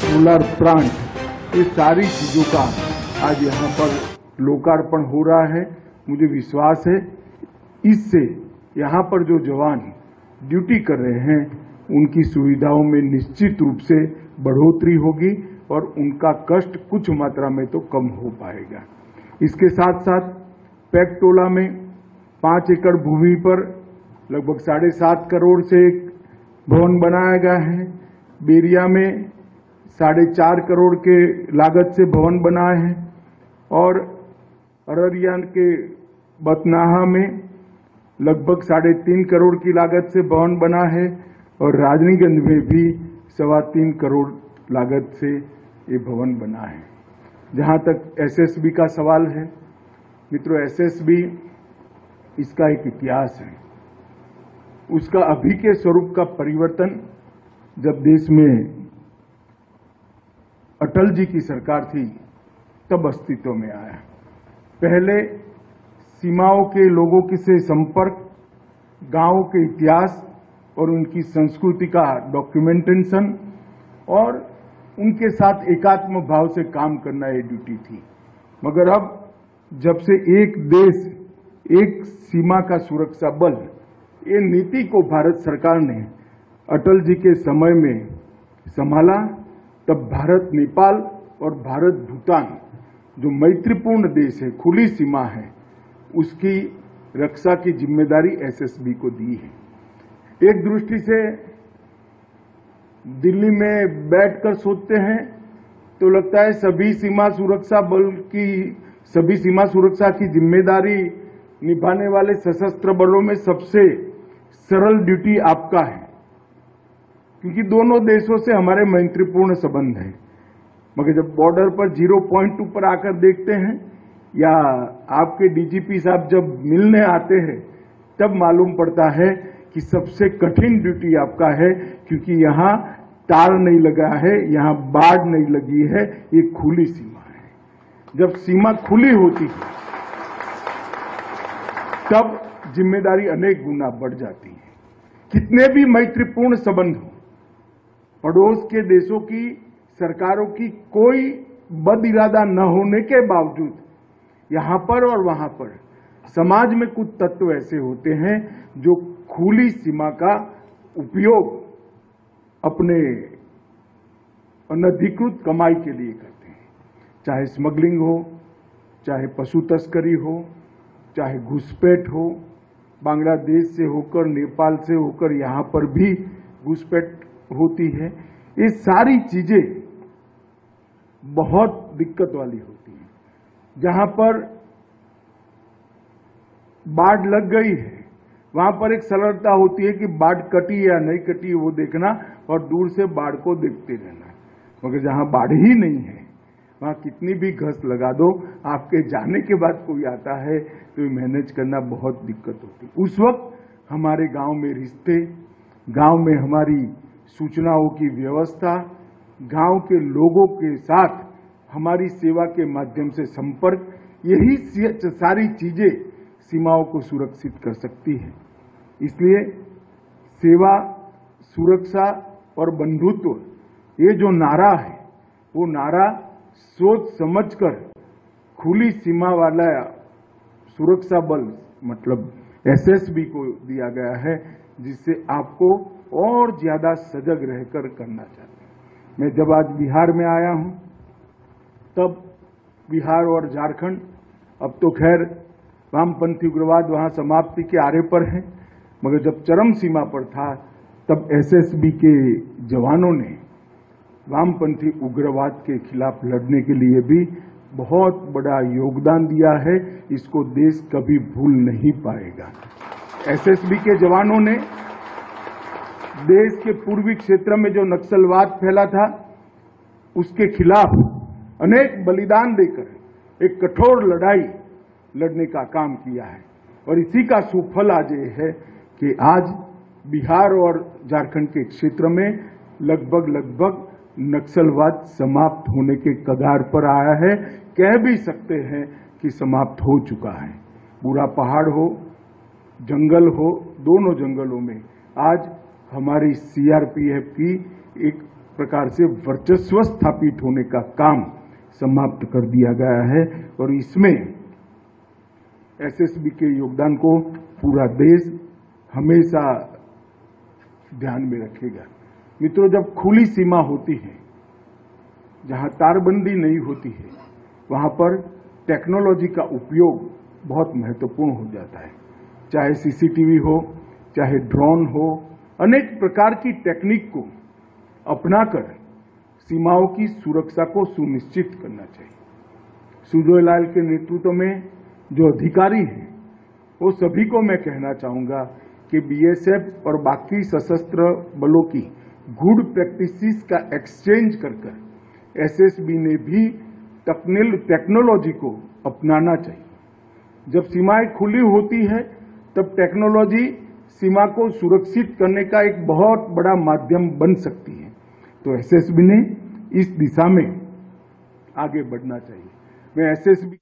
Solar plant, ये सारी चीजों का आज यहाँ पर लोकार्पण हो रहा है। मुझे विश्वास है इससे यहाँ पर जो जवान ड्यूटी कर रहे हैं उनकी सुविधाओं में निश्चित रूप से बढ़ोतरी होगी और उनका कष्ट कुछ मात्रा में तो कम हो पाएगा। इसके साथ साथ पैकटोला में 5 एकड़ भूमि पर लगभग 7.5 करोड़ से एक भवन बनाया गया है। बेरिया में 4.5 करोड़ के लागत से भवन बनाए हैं और अररिया के बतनाहा में लगभग 3.5 करोड़ की लागत से भवन बना है और राजनीगंज में भी 3.25 करोड़ लागत से ये भवन बना है। जहां तक एसएसबी का सवाल है, मित्रों, एसएसबी इसका एक इतिहास है। उसका अभी के स्वरूप का परिवर्तन जब देश में अटल जी की सरकार थी तब अस्तित्व में आया। पहले सीमाओं के लोगों के से संपर्क, गांवों के इतिहास और उनकी संस्कृति का डॉक्यूमेंटेशन और उनके साथ एकात्म भाव से काम करना ये ड्यूटी थी। मगर अब जब से एक देश एक सीमा का सुरक्षा बल, ये नीति को भारत सरकार ने अटल जी के समय में संभाला, तब भारत नेपाल और भारत भूटान जो मैत्रीपूर्ण देश है, खुली सीमा है, उसकी रक्षा की जिम्मेदारी एसएसबी को दी है। एक दृष्टि से दिल्ली में बैठकर सोचते हैं तो लगता है सभी सीमा सुरक्षा की जिम्मेदारी निभाने वाले सशस्त्र बलों में सबसे सरल ड्यूटी आपका है, क्योंकि दोनों देशों से हमारे मैत्रीपूर्ण संबंध हैं। मगर जब बॉर्डर पर 0 पॉइंट पर आकर देखते हैं या आपके डीजीपी साहब जब मिलने आते हैं तब मालूम पड़ता है कि सबसे कठिन ड्यूटी आपका है, क्योंकि यहाँ तार नहीं लगा है, यहाँ बाड़ नहीं लगी है, ये खुली सीमा है। जब सीमा खुली होती है तब जिम्मेदारी अनेक गुना बढ़ जाती है। कितने भी मैत्रीपूर्ण संबंध हो, पड़ोस के देशों की सरकारों की कोई बद इरादा न होने के बावजूद यहां पर और वहां पर समाज में कुछ तत्व ऐसे होते हैं जो खुली सीमा का उपयोग अपने अनधिकृत कमाई के लिए करते हैं। चाहे स्मगलिंग हो, चाहे पशु तस्करी हो, चाहे घुसपैठ हो, बांग्लादेश से होकर, नेपाल से होकर यहां पर भी घुसपैठ होती है। ये सारी चीजें बहुत दिक्कत वाली होती हैं। जहां पर बाढ़ लग गई है वहां पर एक सरलता होती है कि बाढ़ कटी या नहीं कटी वो देखना और दूर से बाढ़ को देखते रहना। मगर जहां बाढ़ ही नहीं है वहां कितनी भी घस लगा दो, आपके जाने के बाद कोई आता है तो ये मैनेज करना बहुत दिक्कत होती है। उस वक्त हमारे गांव में रिश्ते, गांव में हमारी सूचनाओं की व्यवस्था, गांव के लोगों के साथ हमारी सेवा के माध्यम से संपर्क, यही सारी चीजें सीमाओं को सुरक्षित कर सकती है। इसलिए सेवा, सुरक्षा और बंधुत्व, ये जो नारा है वो नारा सोच समझकर खुली सीमा वाला सुरक्षा बल मतलब एसएसबी को दिया गया है, जिससे आपको और ज्यादा सजग रहकर करना चाहिए। मैं जब आज बिहार में आया हूं तब बिहार और झारखंड, अब तो खैर वामपंथी उग्रवाद वहां समाप्ति के आरे पर है, मगर जब चरम सीमा पर था तब एसएसबी के जवानों ने वामपंथी उग्रवाद के खिलाफ लड़ने के लिए भी बहुत बड़ा योगदान दिया है। इसको देश कभी भूल नहीं पाएगा। एसएसबी के जवानों ने देश के पूर्वी क्षेत्र में जो नक्सलवाद फैला था उसके खिलाफ अनेक बलिदान देकर एक कठोर लड़ाई लड़ने का काम किया है और इसी का सुफल आज ये है कि आज बिहार और झारखंड के क्षेत्र में लगभग नक्सलवाद समाप्त होने के कगार पर आया है। कह भी सकते हैं कि समाप्त हो चुका है। पूरा पहाड़ हो, जंगल हो, दोनों जंगलों में आज हमारी सीआरपीएफ की एक प्रकार से वर्चस्व स्थापित होने का काम समाप्त कर दिया गया है और इसमें एसएसबी के योगदान को पूरा देश हमेशा ध्यान में रखेगा। मित्रों, जब खुली सीमा होती है, जहां तारबंदी नहीं होती है, वहां पर टेक्नोलॉजी का उपयोग बहुत महत्वपूर्ण हो जाता है। चाहे सीसीटीवी हो, चाहे ड्रोन हो, अनेक प्रकार की टेक्निक को अपनाकर सीमाओं की सुरक्षा को सुनिश्चित करना चाहिए। सुजोय लाल के नेतृत्व में जो अधिकारी हैं, वो सभी को मैं कहना चाहूंगा कि बीएसएफ और बाकी सशस्त्र बलों की गुड प्रैक्टिसेस का एक्सचेंज कर एसएसबी ने भी टेक्नोलॉजी को अपनाना चाहिए। जब सीमाएं खुली होती है, तब टेक्नोलॉजी सीमा को सुरक्षित करने का एक बहुत बड़ा माध्यम बन सकती है। तो एसएसबी ने इस दिशा में आगे बढ़ना चाहिए। मैं एसएसबी